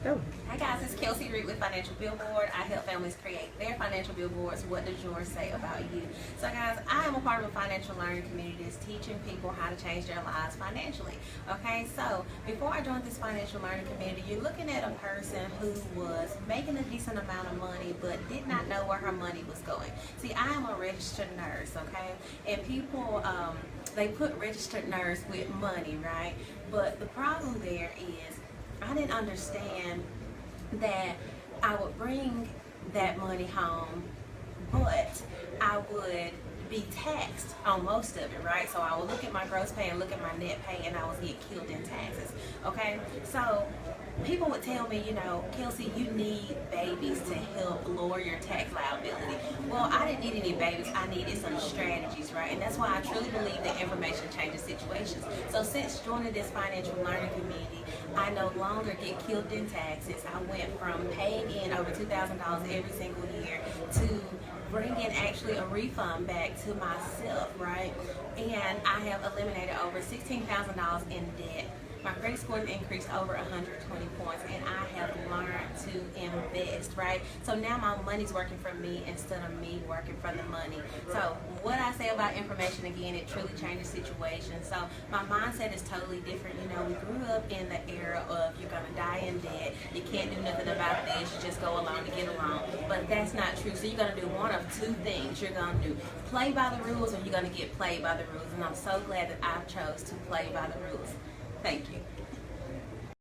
Go. Hi guys, it's Kelsey with Financial Billboard. I help families create their financial billboards. What does yours say about you? So guys, I am a part of a financial learning community that's teaching people how to change their lives financially. Okay, so before I joined this financial learning community, you're looking at a person who was making a decent amount of money but did not know where her money was going. See, I am a registered nurse, okay? And people, they put registered nurse with money, right? But the problem there is I didn't understand that I would bring that money home, but I would be taxed on most of it, right? So I would look at my gross pay and look at my net pay, and I was get killed in taxes, okay? So people would tell me, you know, Kelsey, you need babies to help lower your tax liability. Well, I didn't need any babies. I needed some strategies, right? And that's why I truly believe that information changes situations. So since joining this financial learning community, I no longer get killed in taxes. I went from paying in over $2,000 every single year to bringing actually a refund back to myself, right? And I have eliminated over $16,000 in debt. My credit score has increased over 120 points, and I have learned to invest, right? So now my money's working for me instead of me working for the money. So what I say about information, again, it truly changes situations. So my mindset is totally different. You know, we grew up in the era of you're going to die in debt, you can't do nothing about this, you just go along to get along. But that's not true. So you're going to do one of two things. You're going to do play by the rules, or you're going to get played by the rules. And I'm so glad that I chose to play by the rules. Thank you.